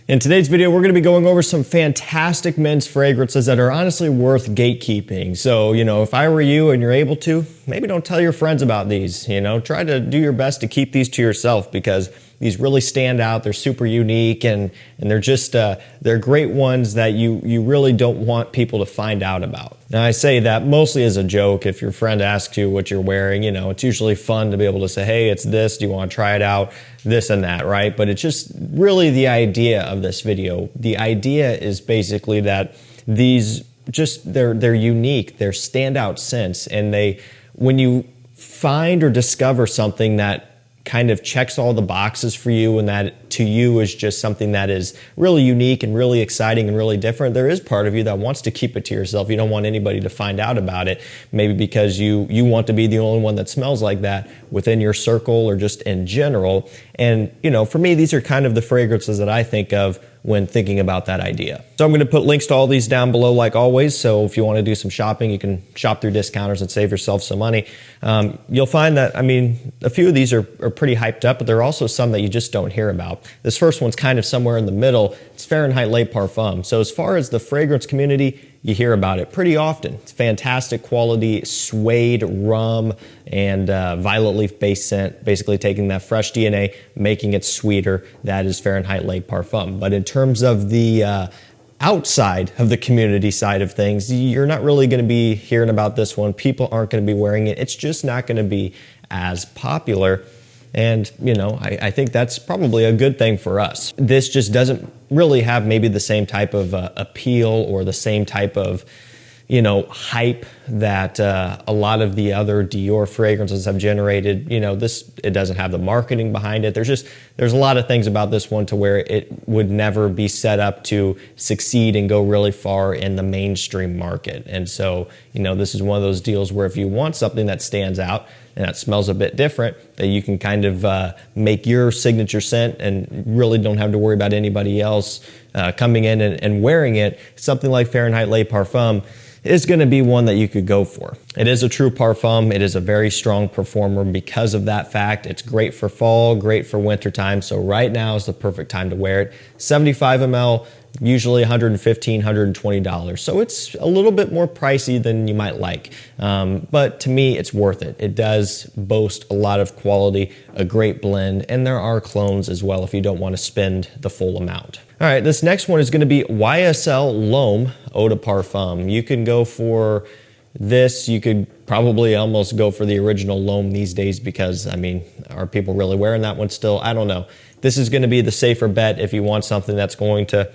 In today's video, we're going to be going over some fantastic men's fragrances that are honestly worth gatekeeping. So, if I were you and you're able to, maybe don't tell your friends about these. Try to do your best to keep these to yourself because these really stand out. They're super unique and they're just, they're great ones that you really don't want people to find out about. Now, I say that mostly as a joke. If your friend asks you what you're wearing, it's usually fun to be able to say, hey, it's this. Do you want to try it out? This and that, right? But it's just really the idea of this video. The idea is basically that these they're unique, they're standout scents, and when you find or discover something that kind of checks all the boxes for you and that to you is just something that is really unique and really exciting and really different, there is part of you that wants to keep it to yourself. You don't want anybody to find out about it, maybe because you want to be the only one that smells like that within your circle or just in general. And for me, these are kind of the fragrances that I think of when thinking about that idea. So I'm going to put links to all these down below like always. So if you want to do some shopping, you can shop through discounters and save yourself some money. You'll find that, a few of these are pretty hyped up, but there are also some that you just don't hear about. This first one's kind of somewhere in the middle. It's Fahrenheit Le Parfum. So as far as the fragrance community, you hear about it pretty often. It's fantastic quality suede, rum, and violet leaf based scent, basically taking that fresh DNA, making it sweeter. That is Fahrenheit Le Parfum. But in terms of the outside of the community side of things, you're not really going to be hearing about this one. People aren't going to be wearing it. It's just not going to be as popular. And, I think that's probably a good thing for us. This just doesn't really have maybe the same type of appeal or the same type of, hype that a lot of the other Dior fragrances have generated. It doesn't have the marketing behind it. There's a lot of things about this one to where it would never be set up to succeed and go really far in the mainstream market. And so, this is one of those deals where if you want something that stands out and that smells a bit different, that you can kind of make your signature scent and really don't have to worry about anybody else coming in and wearing it, something like Fahrenheit Le Parfum is going to be one that you could go for. It is a true parfum. It is a very strong performer because of that fact. It's great for fall, great for wintertime. So right now is the perfect time to wear it. 75 ml, usually $115, $120. So it's a little bit more pricey than you might like. But to me, it's worth it. It does boast a lot of quality, a great blend, and there are clones as well if you don't want to spend the full amount. All right, this next one is going to be YSL L'Homme Le Parfum. You can go for this. You could probably almost go for the original L'Homme these days because, are people really wearing that one still? I don't know. This is going to be the safer bet if you want something that's going to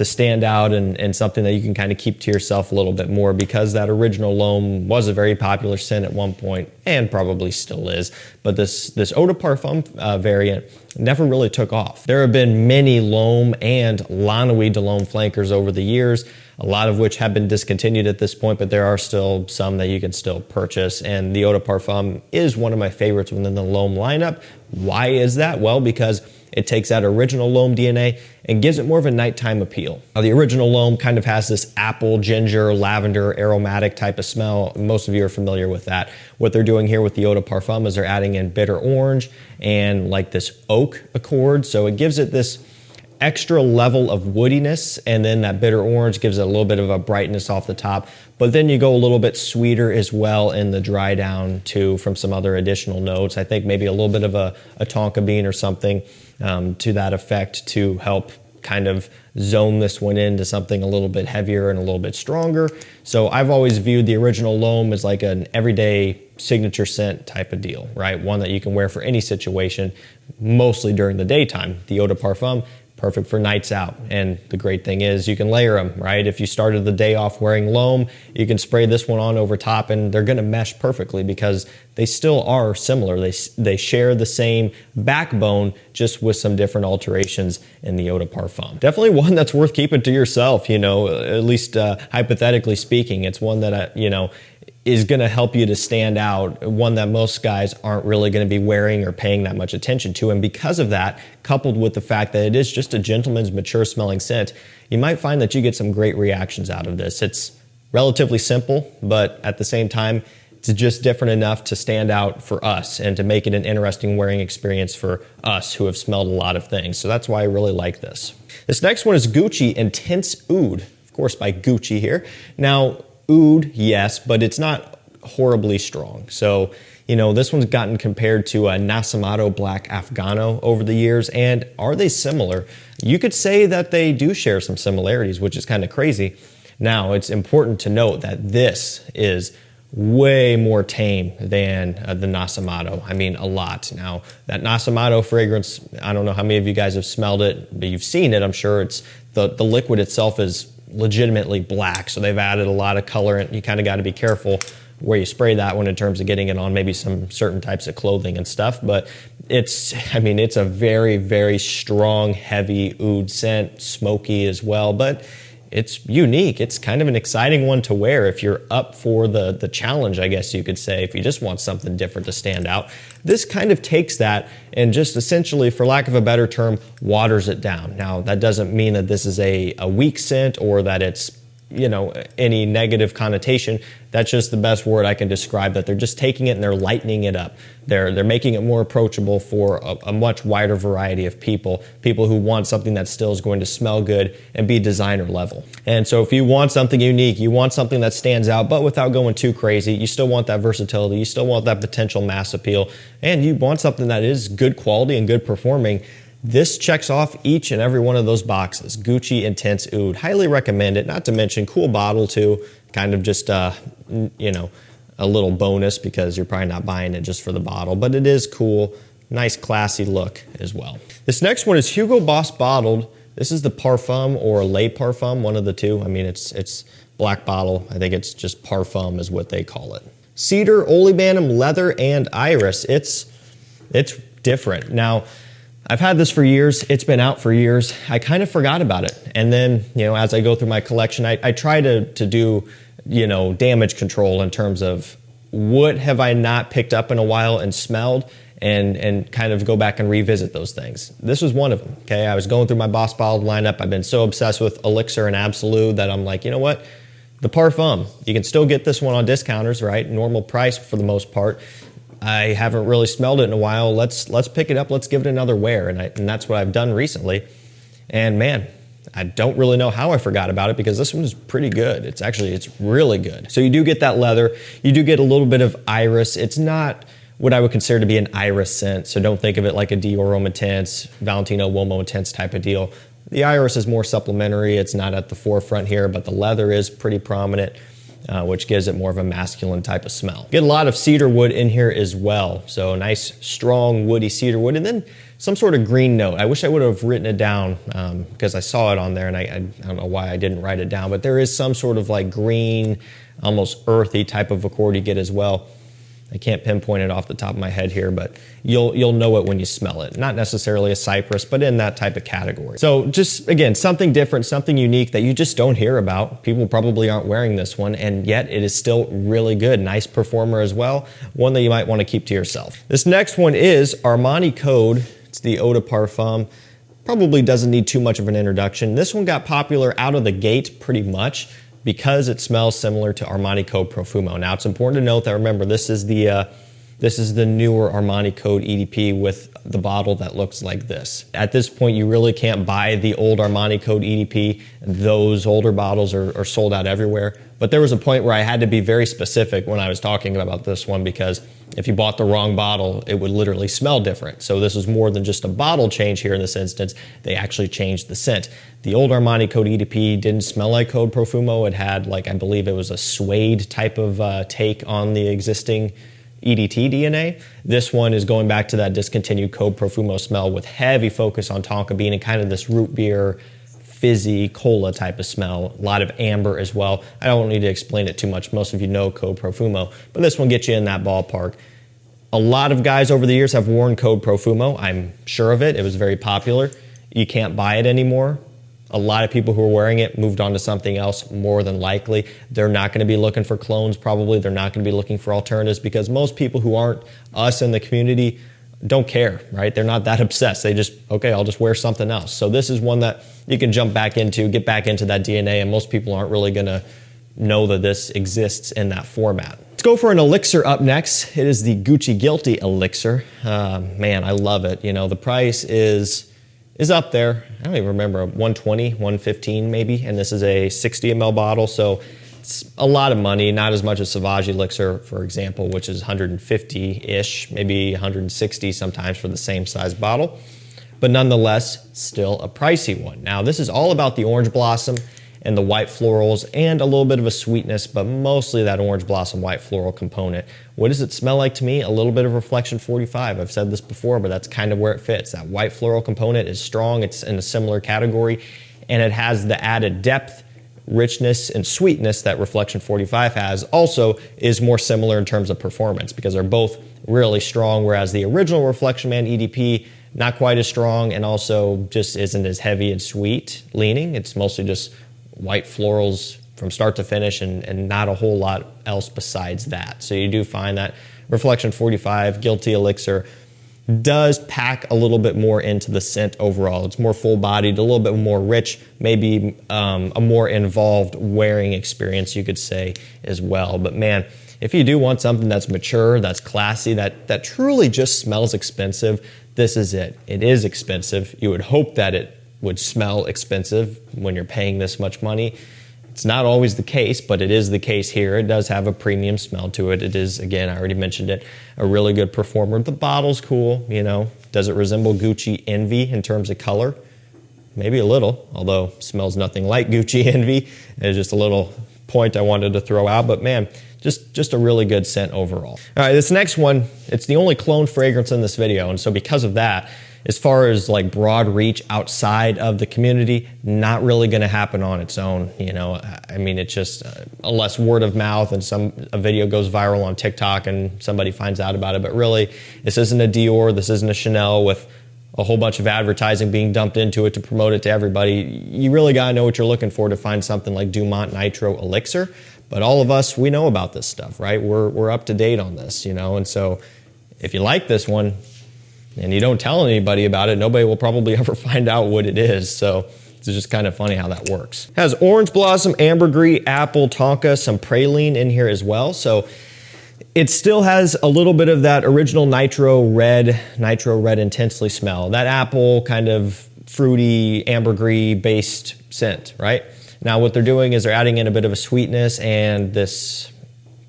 stand out and something that you can kind of keep to yourself a little bit more, because that original L'Homme was a very popular scent at one point and probably still is. But this Eau de Parfum variant never really took off. There have been many L'Homme and La Nuit de L'Homme flankers over the years, a lot of which have been discontinued at this point, but there are still some that you can still purchase. And the Eau de Parfum is one of my favorites within the L'Homme lineup. Why is that? Well, because it takes that original L'Homme DNA and gives it more of a nighttime appeal. Now, the original L'Homme kind of has this apple, ginger, lavender, aromatic type of smell. Most of you are familiar with that. What they're doing here with the Eau de Parfum is they're adding in bitter orange and like this oak accord. So it gives it this extra level of woodiness, and then that bitter orange gives it a little bit of a brightness off the top. But then you go a little bit sweeter as well in the dry down too from some other additional notes. I think maybe a little bit of a tonka bean or something to that effect to help kind of zone this one into something a little bit heavier and a little bit stronger. So I've always viewed the original L'Homme as like an everyday signature scent type of deal, right? One that you can wear for any situation, mostly during the daytime. The Eau de Parfum, perfect for nights out. And the great thing is you can layer them, right? If you started the day off wearing L'Homme, you can spray this one on over top and they're going to mesh perfectly because they still are similar. They share the same backbone, just with some different alterations in the Eau de Parfum. Definitely one that's worth keeping to yourself, at least hypothetically speaking. It's one that, is going to help you to stand out, one that most guys aren't really going to be wearing or paying that much attention to. And because of that, coupled with the fact that it is just a gentleman's mature smelling scent, you might find that you get some great reactions out of this. It's relatively simple, but at the same time, It's just different enough to stand out for us and to make it an interesting wearing experience for us who have smelled a lot of things. So that's why I really like this. This next one is Gucci Intense Oud, of course by Gucci here. Now, oud, yes, but it's not horribly strong. So, you know, this one's gotten compared to a Nasamato Black Afgano over the years. And are they similar? You could say that they do share some similarities, which is kind of crazy. Now, it's important to note that this is way more tame than the Nasamato. I mean, a lot. Now, that Nasamato fragrance, I don't know how many of you guys have smelled it, but you've seen it, I'm sure. It's the liquid itself is legitimately black, so they've added a lot of colorant. You kind of got to be careful where you spray that one in terms of getting it on maybe some certain types of clothing and stuff, but it's a very, very strong, heavy oud scent, smoky as well, but it's unique. It's kind of an exciting one to wear if you're up for the challenge, I guess you could say, if you just want something different to stand out. This kind of takes that and just essentially, for lack of a better term, waters it down. Now, that doesn't mean that this is a weak scent or that it's, you know, any negative connotation. That's just the best word I can describe that. They're just taking it and they're lightening it up. They're making it more approachable for a much wider variety of people who want something that still is going to smell good and be designer level. And so if you want something unique, you want something that stands out, but without going too crazy, you still want that versatility, you still want that potential mass appeal, and you want something that is good quality and good performing, this checks off each and every one of those boxes. Gucci Intense Oud. Highly recommend it. Not to mention, cool bottle too. Kind of just, you know, a little bonus because you're probably not buying it just for the bottle. But it is cool. Nice, classy look as well. This next one is Hugo Boss Bottled. This is the Parfum or Le Parfum, one of the two. I mean, it's black bottle. I think it's just Parfum is what they call it. Cedar, Olebanum, Leather, and Iris. It's different. Now, I've had this for years. It's been out for years. I kind of forgot about it. And then, you know, as I go through my collection, I try to do, you know, damage control in terms of what have I not picked up in a while and smelled, and kind of go back and revisit those things. This was one of them, okay? I was going through my Boss Bottled lineup. I've been so obsessed with Elixir and Absolute that I'm like, you know what? The Parfum. You can still get this one on discounters, right? Normal price for the most part. I haven't really smelled it in a while. Let's pick it up. Let's give it another wear. And that's what I've done recently. And man, I don't really know how I forgot about it because this one is pretty good. It's really good. So you do get that leather. You do get a little bit of iris. It's not what I would consider to be an iris scent. So don't think of it like a Dior Homme Intense, Valentino Uomo Intense type of deal. The iris is more supplementary. It's not at the forefront here, but the leather is pretty prominent. Which gives it more of a masculine type of smell. Get a lot of cedar wood in here as well. So nice, strong, woody cedar wood, and then some sort of green note. I wish I would have written it down because I saw it on there, and I don't know why I didn't write it down, but there is some sort of like green, almost earthy type of accord you get as well. I can't pinpoint it off the top of my head here, but you'll know it when you smell it. Not necessarily a cypress, but in that type of category. So just, again, something different, something unique that you just don't hear about. People probably aren't wearing this one, and yet it is still really good. Nice performer as well. One that you might want to keep to yourself. This next one is Armani Code. It's the Eau de Parfum. Probably doesn't need too much of an introduction. This one got popular out of the gate pretty much because it smells similar to Armani Code Profumo. Now, it's important to note that, remember, this is the newer Armani Code EDP with the bottle that looks like this. At this point, you really can't buy the old Armani Code EDP. Those older bottles are sold out everywhere. But there was a point where I had to be very specific when I was talking about this one because if you bought the wrong bottle, it would literally smell different. So this was more than just a bottle change here in this instance. They actually changed the scent. The old Armani Code EDP didn't smell like Code Profumo. It had, like, I believe it was a suede type of take on the existing EDT DNA. This one is going back to that discontinued Code Profumo smell with heavy focus on tonka bean and kind of this root beer, fizzy cola type of smell. A lot of amber as well. I don't need to explain it too much. Most of you know Code Profumo, but this one gets you in that ballpark. A lot of guys over the years have worn Code Profumo. I'm sure of it. It was very popular. You can't buy it anymore. A lot of people who are wearing it moved on to something else, more than likely. They're not going to be looking for clones, probably. They're not going to be looking for alternatives because most people who aren't us in the community don't care, right? They're not that obsessed. They just, okay, I'll just wear something else. So this is one that you can jump back into, get back into that DNA, and most people aren't really going to know that this exists in that format. Let's go for an Elixir up next. It is the Gucci Guilty Elixir. Man, I love it. You know, the price is up there. I don't even remember, 120, 115 maybe, and this is a 60 ml bottle, so it's a lot of money, not as much as Sauvage Elixir, for example, which is 150-ish, maybe 160 sometimes for the same size bottle, but nonetheless, still a pricey one. Now, this is all about the orange blossom and the white florals and a little bit of a sweetness, but mostly that orange blossom white floral component. What does it smell like to me? A little bit of Reflection 45. I've said this before, but that's kind of where it fits. That white floral component is strong. It's in a similar category, and it has the added depth, richness, and sweetness that Reflection 45 has. Also is more similar in terms of performance because they're both really strong, whereas the original Reflection Man EDP, not quite as strong and also just isn't as heavy and sweet leaning. It's mostly just white florals from start to finish and not a whole lot else besides that. So you do find that Reflection 45 Guilty Elixir does pack a little bit more into the scent overall. It's more full-bodied, a little bit more rich, maybe a more involved wearing experience, you could say, as well. But man, if you do want something that's mature, that's classy, that truly just smells expensive, this is it. It is expensive. You would hope that it would smell expensive when you're paying this much money. It's not always the case, but it is the case here. It does have a premium smell to it. It is, again, I already mentioned it, a really good performer. The bottle's cool, you know. Does it resemble Gucci Envy in terms of color? Maybe a little, although smells nothing like Gucci Envy. It's just a little point I wanted to throw out, but man, just a really good scent overall. All right, this next one, it's the only clone fragrance in this video, and so because of that, as far as like broad reach outside of the community, not really going to happen on its own. You know, I mean, it's just unless word of mouth and a video goes viral on TikTok and somebody finds out about it. But really, this isn't a Dior, this isn't a Chanel with a whole bunch of advertising being dumped into it to promote it to everybody. You really got to know what you're looking for to find something like Dumont Nitro Elixir. But all of us, we know about this stuff, right? We're up to date on this, you know. And so if you like this one, and you don't tell anybody about it, nobody will probably ever find out what it is. So it's just kind of funny how that works. It has orange blossom, ambergris, apple, tonka, some praline in here as well. So it still has a little bit of that original Nitro Red intensely smell. That apple kind of fruity, ambergris based scent, right? Now what they're doing is they're adding in a bit of a sweetness and this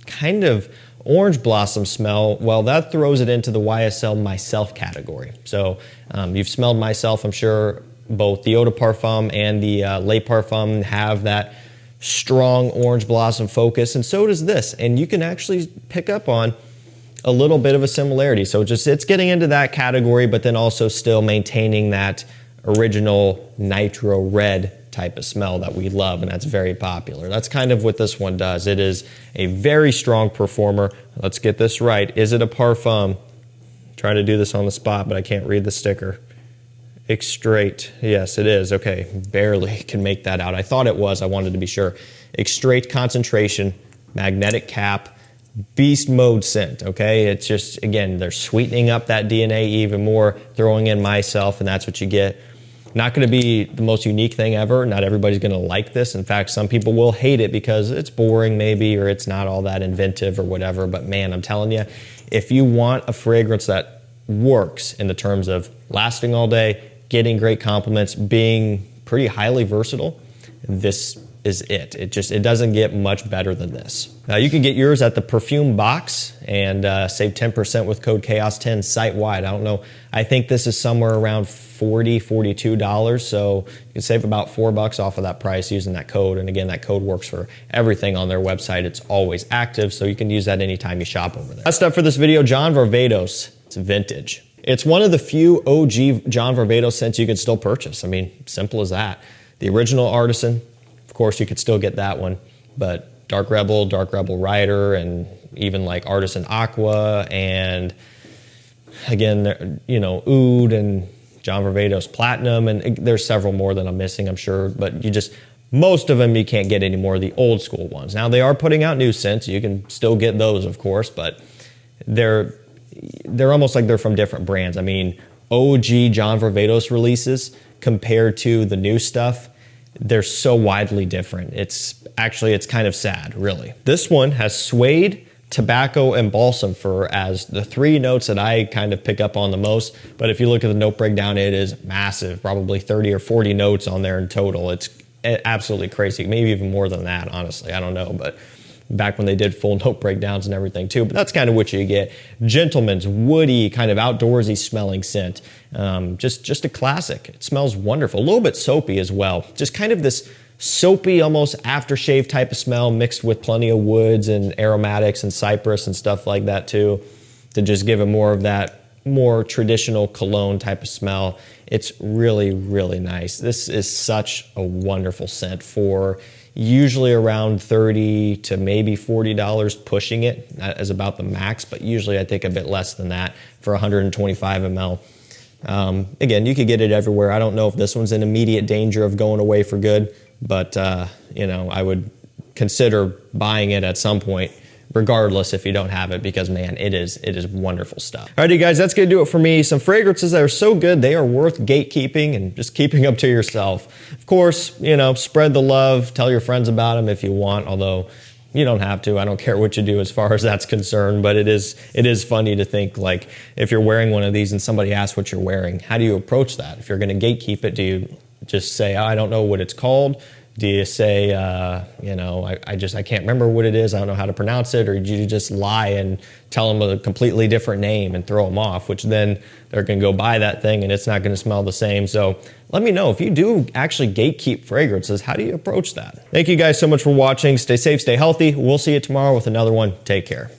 kind of orange blossom smell. Well, that throws it into the YSL Myself category. So you've smelled Myself, I'm sure. Both the Eau de Parfum and the Le Parfum have that strong orange blossom focus, and so does this. And you can actually pick up on a little bit of a similarity. So it's getting into that category, but then also still maintaining that original Nitro Red type of smell that we love, and that's very popular. That's kind of what this one does. It is a very strong performer. Let's get this right. Is it a parfum? I'm trying to do this on the spot, but I can't read the sticker. Extrait. Yes, it is. Okay, barely can make that out. I thought it was. I wanted to be sure. Extrait concentration, magnetic cap, beast mode scent, okay? It's just, again, they're sweetening up that DNA even more, throwing in Myself, and that's what you get. Not going to be the most unique thing ever. Not everybody's going to like this. In fact, some people will hate it because it's boring maybe, or it's not all that inventive or whatever. But man, I'm telling you, if you want a fragrance that works in the terms of lasting all day, getting great compliments, being pretty highly versatile, this is it. It doesn't get much better than this. Now you can get yours at the Perfume Box and save 10% with code CHAOS10 site-wide. I don't know. I think this is somewhere around $40, $42, so you can save about $4 off of that price using that code. And again, that code works for everything on their website. It's always active, so you can use that anytime you shop over there. Last up for this video, John Varvatos. It's vintage. It's one of the few OG John Varvatos scents you can still purchase. I mean, simple as that. The original Artisan, of course, you could still get that one, but Dark Rebel Rider, and even like Artisan Aqua, and again, you know, Oud and John Varvatos Platinum, and there's several more that I'm missing, I'm sure, but most of them you can't get anymore, the old school ones. Now they are putting out new scents, you can still get those, of course, but they're almost like they're from different brands. I mean, OG John Varvatos releases compared to the new stuff, they're so widely different. It's kind of sad, really. This one has suede, tobacco, and balsam fir as the 3 notes that I kind of pick up on the most. But if you look at the note breakdown, it is massive, probably 30 or 40 notes on there in total. It's absolutely crazy, maybe even more than that, honestly, I don't know, but back when they did full note breakdowns and everything too. But that's kind of what you get. Gentleman's woody, kind of outdoorsy smelling scent. Just a classic. It smells wonderful. A little bit soapy as well. Just kind of this soapy, almost aftershave type of smell mixed with plenty of woods and aromatics and cypress and stuff like that too, to just give it more of that more traditional cologne type of smell. It's really, really nice. This is such a wonderful scent for usually around $30 to maybe $40 pushing it as about the max, but usually I think a bit less than that for 125 ml. Again, you could get it everywhere. I don't know if this one's in immediate danger of going away for good, but you know, I would consider buying it at some point, regardless if you don't have it, because man, it is wonderful stuff. Alrighty guys, that's gonna do it for me. Some fragrances that are so good they are worth gatekeeping and just keeping them to yourself. Of course, you know, spread the love, tell your friends about them if you want, although you don't have to. I don't care what you do as far as that's concerned, but it is funny to think, like, if you're wearing one of these and somebody asks what you're wearing, how do you approach that? If you're gonna gatekeep it, do you just say, oh, I don't know what it's called? Do you say, you know, I can't remember what it is, I don't know how to pronounce it, or do you just lie and tell them a completely different name and throw them off, which then they're going to go buy that thing and it's not going to smell the same. So let me know if you do actually gatekeep fragrances, how do you approach that? Thank you guys so much for watching. Stay safe, stay healthy. We'll see you tomorrow with another one. Take care.